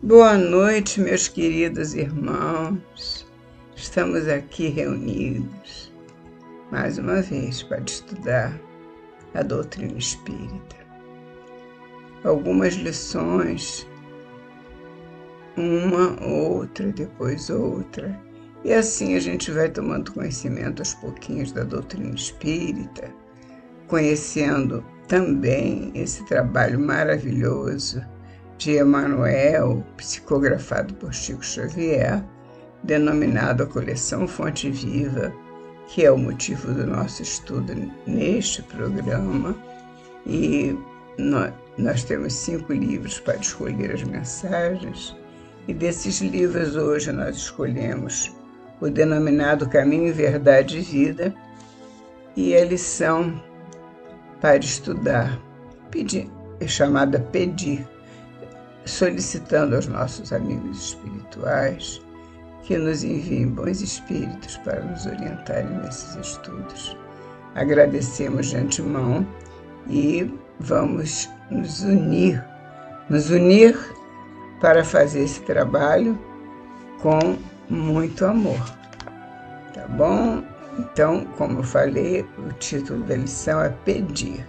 Boa noite, meus queridos irmãos. Estamos aqui reunidos mais uma vez para estudar a doutrina espírita. Algumas lições, uma, outra, depois outra, e assim a gente vai tomando conhecimento aos pouquinhos da doutrina espírita, conhecendo também esse trabalho maravilhoso de Emmanuel, psicografado por Chico Xavier, denominado a coleção Fonte Viva, que é o motivo do nosso estudo neste programa. E nós temos 5 livros para escolher as mensagens, e desses livros hoje nós escolhemos o denominado Caminho, Verdade e Vida, e a lição para estudar é chamada Pedir, solicitando aos nossos amigos espirituais que nos enviem bons espíritos para nos orientarem nesses estudos. Agradecemos de antemão e vamos nos unir para fazer esse trabalho com muito amor, tá bom? Então, como eu falei, o título da lição é Pedir.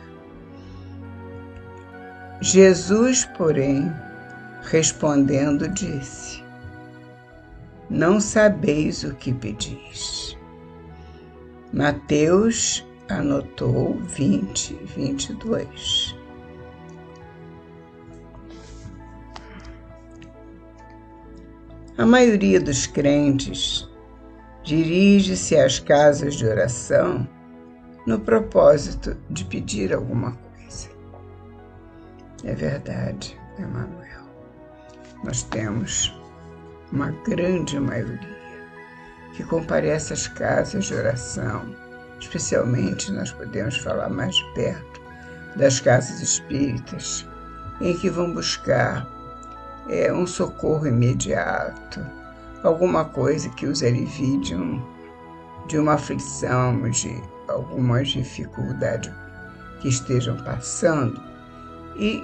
Jesus, porém, respondendo, disse: não sabeis o que pedis. Mateus anotou 20:22. A maioria dos crentes dirige-se às casas de oração no propósito de pedir alguma coisa. É verdade, Emmanuel. Nós temos uma grande maioria que comparece às casas de oração, especialmente nós podemos falar mais de perto das casas espíritas, em que vão buscar um socorro imediato, alguma coisa que os alivie de uma aflição, de alguma dificuldade que estejam passando, e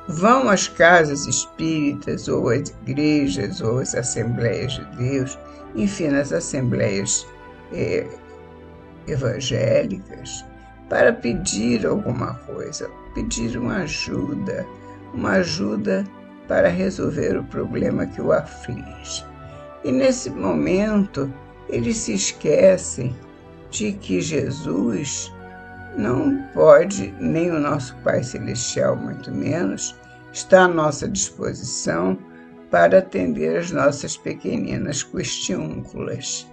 vão às casas espíritas, ou às igrejas, ou às assembleias de Deus, enfim, nas assembleias evangélicas, para pedir alguma coisa, pedir uma ajuda para resolver o problema que o aflige. E nesse momento, eles se esquecem de que Jesus não pode, nem o nosso Pai Celestial, muito menos, está à nossa disposição para atender as nossas pequeninas questiúnculas.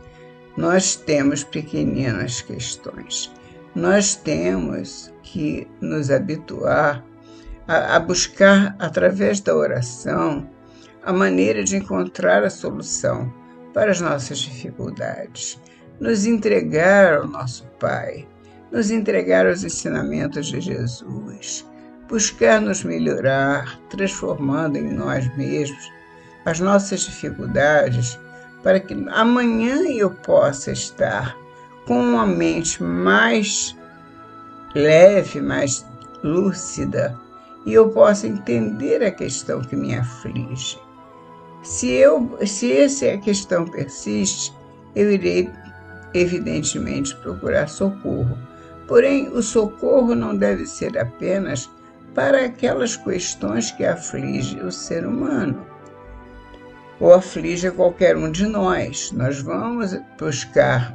Nós temos pequeninas questões. Nós temos que nos habituar a buscar, através da oração, a maneira de encontrar a solução para as nossas dificuldades. Nos entregar ao nosso Pai, nos entregar aos ensinamentos de Jesus, buscar nos melhorar, transformando em nós mesmos as nossas dificuldades, para que amanhã eu possa estar com uma mente mais leve, mais lúcida, e eu possa entender a questão que me aflige. Se essa questão persiste, eu irei, evidentemente, procurar socorro. Porém, o socorro não deve ser apenas para aquelas questões que afligem o ser humano, ou aflige qualquer um de nós. Nós vamos buscar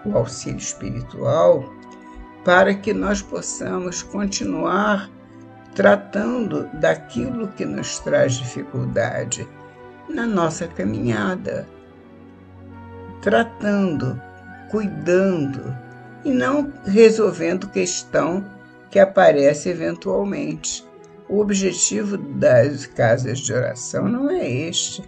o auxílio espiritual para que nós possamos continuar tratando daquilo que nos traz dificuldade na nossa caminhada, tratando, cuidando, e não resolvendo questão que aparece eventualmente. O objetivo das casas de oração não é este,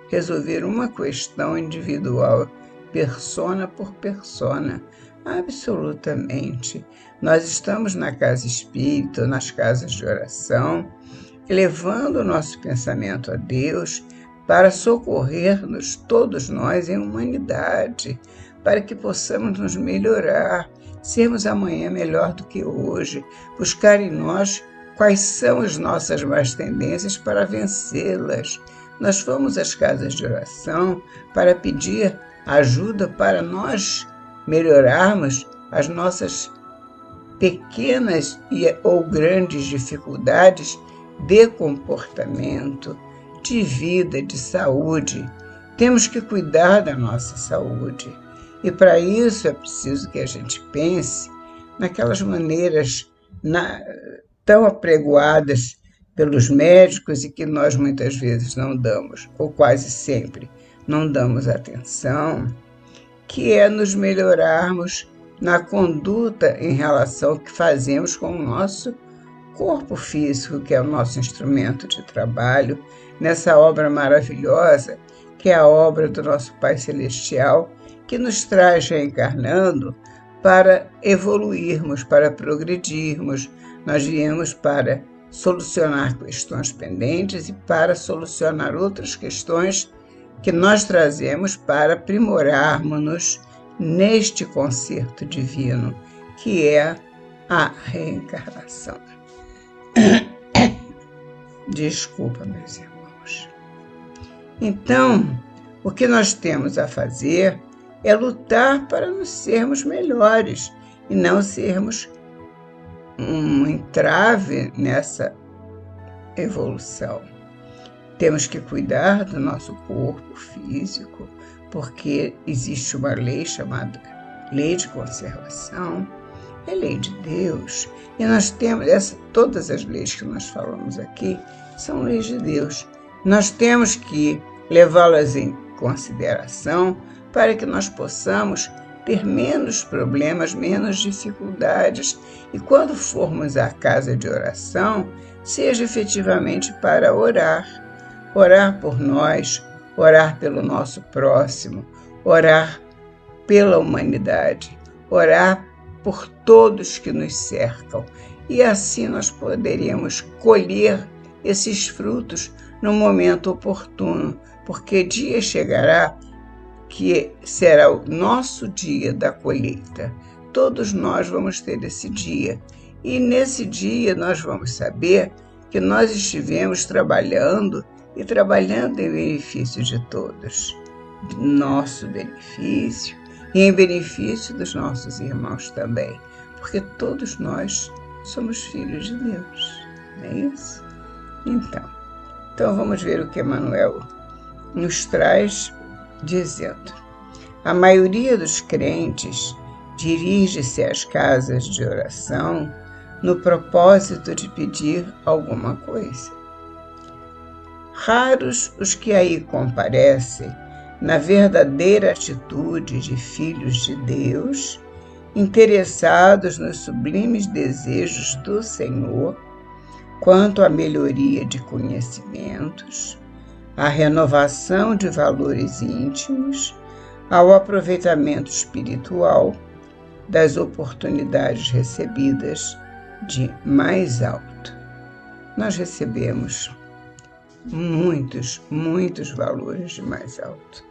resolver uma questão individual, persona por persona, absolutamente. Nós estamos na casa espírita, nas casas de oração, elevando o nosso pensamento a Deus para socorrer-nos, todos nós, em humanidade, para que possamos nos melhorar, sermos amanhã melhor do que hoje, buscar em nós quais são as nossas más tendências para vencê-las, nós vamos às casas de oração para pedir ajuda para nós melhorarmos as nossas pequenas ou grandes dificuldades de comportamento, de vida, de saúde. Temos que cuidar da nossa saúde. E para isso é preciso que a gente pense naquelas maneiras tão apregoadas pelos médicos e que nós muitas vezes não damos, ou quase sempre não damos atenção, que é nos melhorarmos na conduta em relação ao que fazemos com o nosso corpo físico, que é o nosso instrumento de trabalho, nessa obra maravilhosa, que é a obra do nosso Pai Celestial, que nos traz reencarnando para evoluirmos, para progredirmos. Nós viemos para solucionar questões pendentes e para solucionar outras questões que nós trazemos para aprimorarmos-nos neste concerto divino, que é a reencarnação. Desculpa, meus irmãos. Então, o que nós temos a fazer é lutar para nos sermos melhores e não sermos um entrave nessa evolução. Temos que cuidar do nosso corpo físico, porque existe uma lei chamada lei de conservação, é lei de Deus, e nós temos todas as leis que nós falamos aqui são leis de Deus. Nós temos que levá-las em consideração para que nós possamos ter menos problemas, menos dificuldades. E quando formos à casa de oração, seja efetivamente para orar. Orar por nós, orar pelo nosso próximo, orar pela humanidade, orar por todos que nos cercam. E assim nós poderíamos colher esses frutos no momento oportuno, porque dia chegará que será o nosso dia da colheita. Todos nós vamos ter esse dia. E nesse dia nós vamos saber que nós estivemos trabalhando e trabalhando em benefício de todos. Nosso benefício e em benefício dos nossos irmãos também. Porque todos nós somos filhos de Deus. Não é isso? Então vamos ver o que Emmanuel nos traz dizendo: a maioria dos crentes dirige-se às casas de oração no propósito de pedir alguma coisa. Raros os que aí comparecem na verdadeira atitude de filhos de Deus, interessados nos sublimes desejos do Senhor quanto à melhoria de conhecimentos, à renovação de valores íntimos, ao aproveitamento espiritual das oportunidades recebidas de mais alto. Nós recebemos muitos valores de mais alto.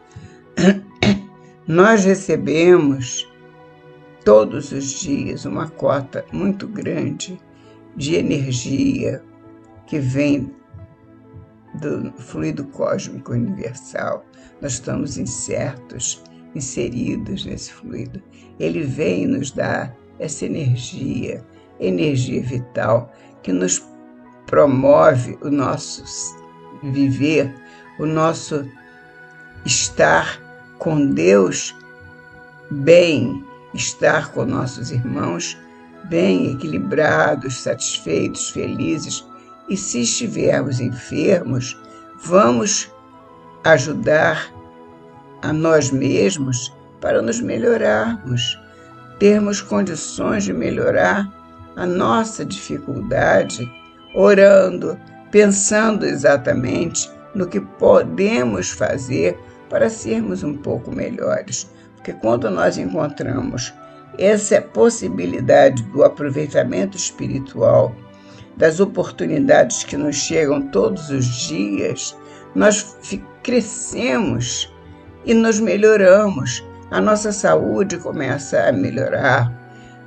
Nós recebemos todos os dias uma cota muito grande de energia que vem do fluido cósmico universal. Nós estamos inseridos nesse fluido. Ele vem nos dar essa energia vital, que nos promove o nosso viver, o nosso estar com Deus bem, estar com nossos irmãos bem equilibrados, satisfeitos, felizes. E se estivermos enfermos, vamos ajudar a nós mesmos para nos melhorarmos, termos condições de melhorar a nossa dificuldade, orando, pensando exatamente no que podemos fazer para sermos um pouco melhores. Porque quando nós encontramos essa possibilidade do aproveitamento espiritual, das oportunidades que nos chegam todos os dias, nós crescemos e nos melhoramos. A nossa saúde começa a melhorar.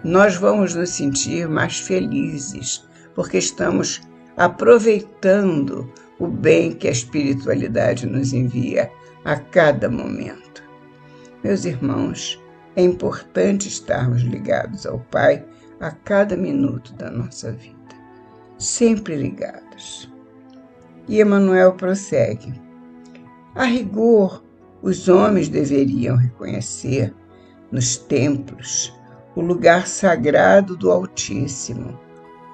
Nós vamos nos sentir mais felizes, porque estamos aproveitando o bem que a espiritualidade nos envia a cada momento. Meus irmãos, é importante estarmos ligados ao Pai a cada minuto da nossa vida, sempre ligados. E Emmanuel prossegue: a rigor, os homens deveriam reconhecer nos templos o lugar sagrado do Altíssimo,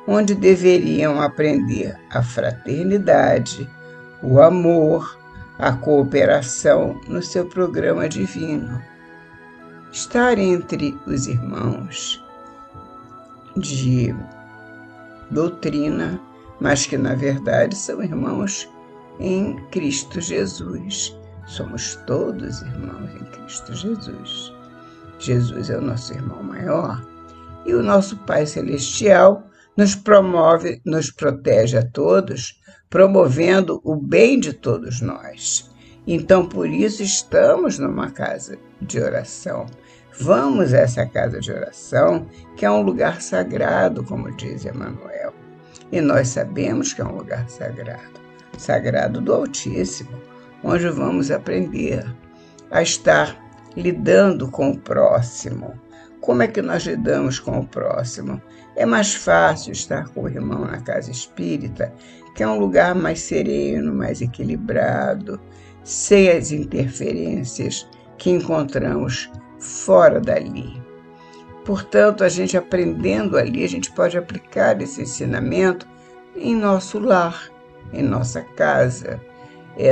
onde deveriam aprender a fraternidade, o amor, a cooperação no seu programa divino. Estar entre os irmãos de doutrina, mas que na verdade são irmãos em Cristo Jesus. Somos todos irmãos em Cristo Jesus. Jesus é o nosso irmão maior e o nosso Pai Celestial nos promove, nos protege a todos, promovendo o bem de todos nós. Então, por isso, estamos numa casa de oração. Vamos a essa casa de oração, que é um lugar sagrado, como diz Emmanuel. E nós sabemos que é um lugar sagrado, sagrado do Altíssimo, onde vamos aprender a estar lidando com o próximo. Como é que nós lidamos com o próximo? É mais fácil estar com o irmão na casa espírita, que é um lugar mais sereno, mais equilibrado, sem as interferências que encontramos fora dali. Portanto, a gente aprendendo ali, a gente pode aplicar esse ensinamento em nosso lar, em nossa casa,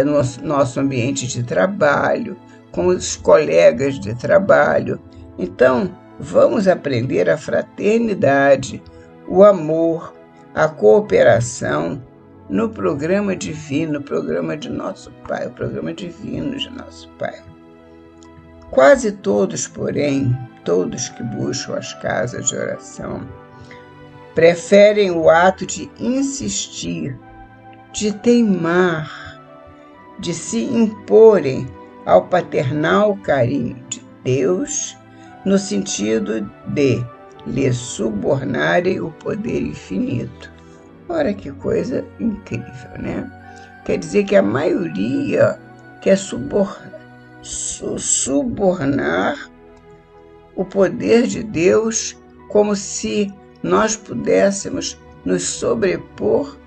no nosso ambiente de trabalho, com os colegas de trabalho. Então, vamos aprender a fraternidade, o amor, a cooperação no programa divino, o programa de nosso Pai, o programa divino de nosso Pai. Quase todos, porém, todos que buscam as casas de oração, preferem o ato de insistir, de teimar, de se imporem ao paternal carinho de Deus, no sentido de lhe subornarem o poder infinito. Ora, que coisa incrível, né? Quer dizer que a maioria quer subornar o poder de Deus, como se nós pudéssemos nos sobrepor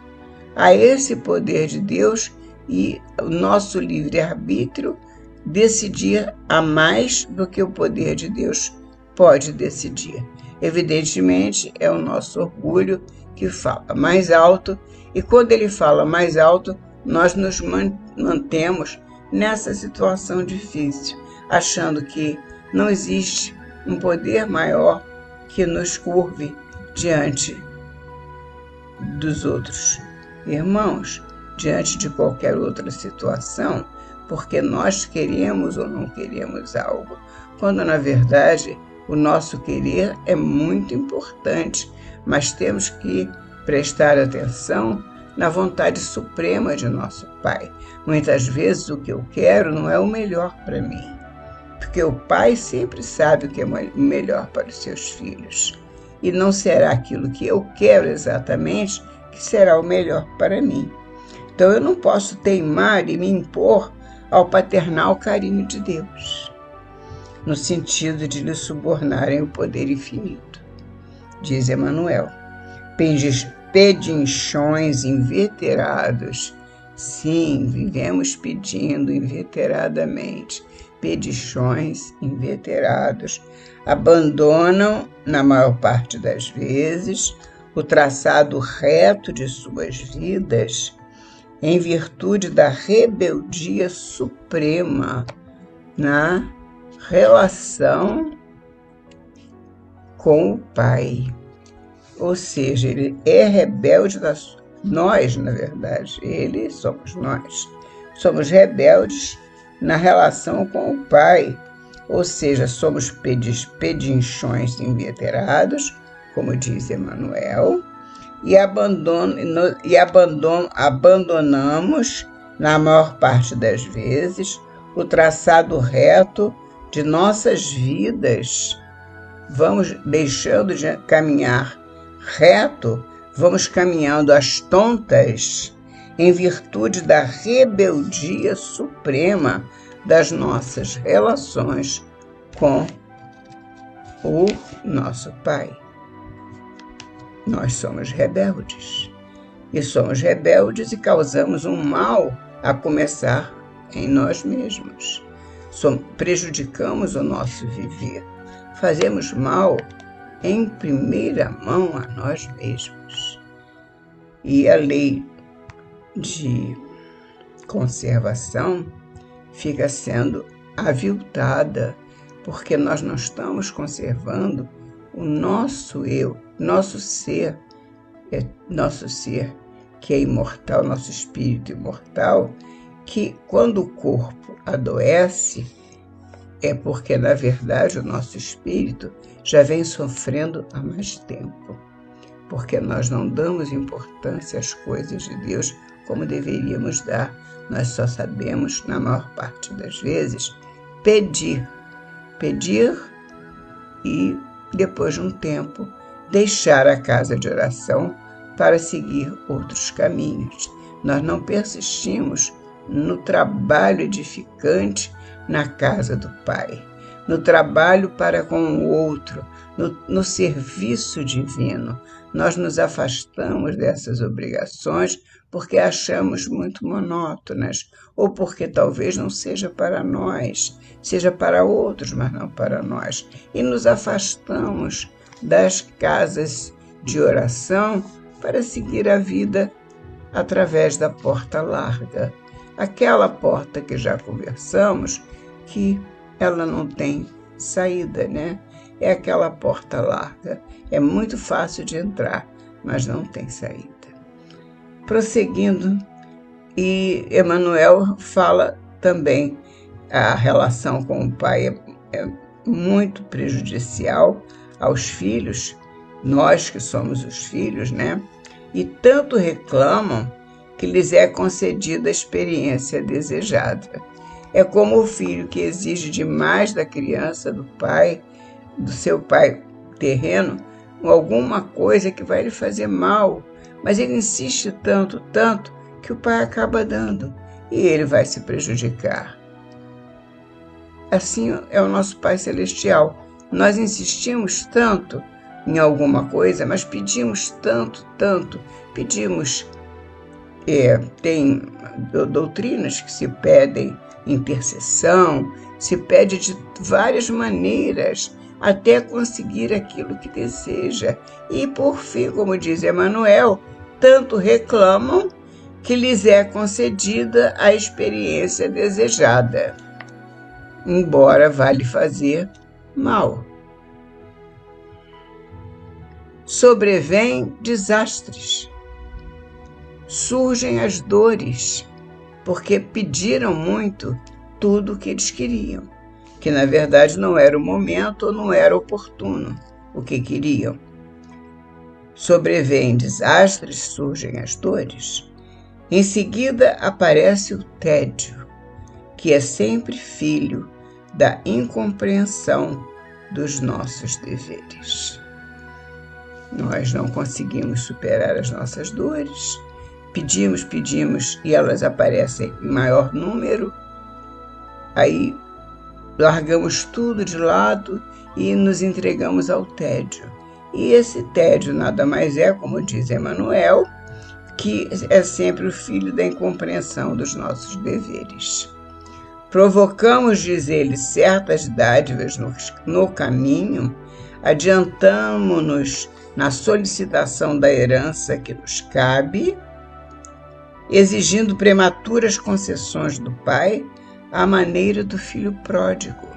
a esse poder de Deus e o nosso livre-arbítrio decidir a mais do que o poder de Deus pode decidir. Evidentemente, é o nosso orgulho que fala mais alto, e quando ele fala mais alto, nós nos mantemos nessa situação difícil, achando que não existe um poder maior que nos curve diante dos outros irmãos, diante de qualquer outra situação, porque nós queremos ou não queremos algo, quando na verdade o nosso querer é muito importante, mas temos que prestar atenção na vontade suprema de nosso Pai. Muitas vezes o que eu quero não é o melhor para mim, porque o Pai sempre sabe o que é o melhor para os seus filhos, e não será aquilo que eu quero exatamente que será o melhor para mim. Então eu não posso teimar e me impor ao paternal carinho de Deus, no sentido de lhe subornarem o poder infinito. Diz Emmanuel: pedinchões inveterados. Sim, vivemos pedindo inveteradamente. Pedichões inveterados abandonam, na maior parte das vezes, o traçado reto de suas vidas em virtude da rebeldia suprema na relação com o Pai. Ou seja, ele é rebelde, nós, na verdade, ele somos nós. Somos rebeldes na relação com o Pai, ou seja, somos pedinchões inveterados, como diz Emmanuel, e abandonamos, na maior parte das vezes, o traçado reto de nossas vidas. Vamos deixando de caminhar reto, vamos caminhando às tontas em virtude da rebeldia suprema das nossas relações com o nosso Pai. Nós somos rebeldes. E somos rebeldes e causamos um mal a começar em nós mesmos. Prejudicamos o nosso viver. Fazemos mal em primeira mão a nós mesmos. E a lei de conservação fica sendo aviltada, porque nós não estamos conservando o nosso eu, nosso ser que é imortal, nosso espírito imortal, que quando o corpo adoece, é porque, na verdade, o nosso espírito já vem sofrendo há mais tempo, porque nós não damos importância às coisas de Deus como deveríamos dar. Nós só sabemos, na maior parte das vezes, pedir e, depois de um tempo, deixar a casa de oração para seguir outros caminhos. Nós não persistimos no trabalho edificante na casa do Pai, no trabalho para com o outro, no serviço divino. Nós nos afastamos dessas obrigações porque achamos muito monótonas, ou porque talvez não seja para nós, seja para outros, mas não para nós. E nos afastamos das casas de oração para seguir a vida através da porta larga. Aquela porta que já conversamos, que ela não tem saída, né? É aquela porta larga. É muito fácil de entrar, mas não tem saída. Prosseguindo, e Emmanuel fala também a relação com o pai é muito prejudicial aos filhos, nós que somos os filhos, né? E tanto reclamam que lhes é concedida a experiência desejada. É como o filho que exige demais da criança, do pai, do seu pai terreno, alguma coisa que vai lhe fazer mal, mas ele insiste tanto, que o pai acaba dando e ele vai se prejudicar. Assim é o nosso Pai Celestial. Nós insistimos tanto em alguma coisa, mas pedimos tanto, pedimos. Tem doutrinas que se pedem intercessão, se pede de várias maneiras até conseguir aquilo que deseja. E, por fim, como diz Emmanuel, tanto reclamam que lhes é concedida a experiência desejada, embora vá lhe fazer mal. Sobrevêm desastres, surgem as dores, porque pediram muito tudo o que eles queriam, que na verdade não era o momento ou não era oportuno o que queriam. Sobrevêm desastres, surgem as dores. Em seguida aparece o tédio, que é sempre filho da incompreensão dos nossos deveres. Nós não conseguimos superar as nossas dores, pedimos e elas aparecem em maior número, aí largamos tudo de lado e nos entregamos ao tédio. E esse tédio nada mais é, como diz Emmanuel, que é sempre o filho da incompreensão dos nossos deveres. Provocamos, diz ele, certas dádivas no caminho, adiantamo-nos na solicitação da herança que nos cabe, exigindo prematuras concessões do Pai à maneira do filho pródigo,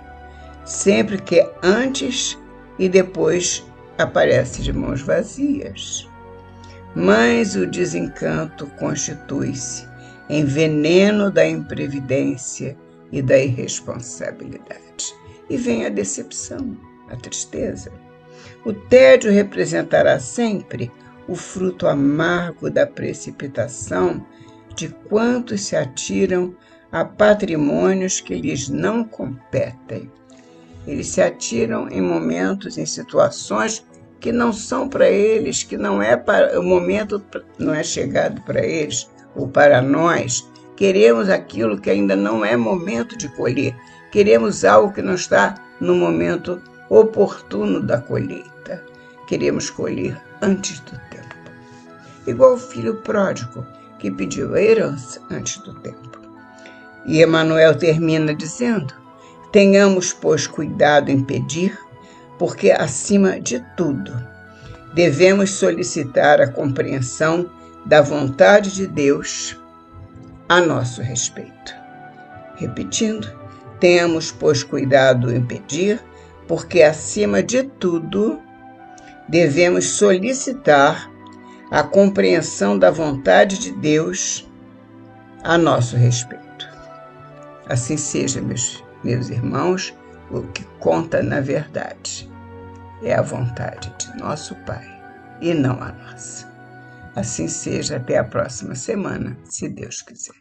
sempre que antes e depois aparece de mãos vazias. Mas o desencanto constitui-se em veneno da imprevidência e da irresponsabilidade. E vem a decepção, a tristeza. O tédio representará sempre o fruto amargo da precipitação de quantos se atiram a patrimônios que lhes não competem. Eles se atiram em momentos, em situações que não são para eles, que não é para o momento, não é chegado para eles, ou para nós, queremos aquilo que ainda não é momento de colher. Queremos algo que não está no momento oportuno da colheita. Queremos colher antes do tempo. Igual o filho pródigo, que pediu a herança antes do tempo. E Emmanuel termina dizendo: tenhamos, pois, cuidado em pedir, porque, acima de tudo, devemos solicitar a compreensão da vontade de Deus a nosso respeito. Repetindo, tenhamos, pois, cuidado em pedir, porque, acima de tudo, devemos solicitar a compreensão da vontade de Deus a nosso respeito. Assim seja, meus irmãos, o que conta na verdade é a vontade de nosso Pai e não a nossa. Assim seja, até a próxima semana, se Deus quiser.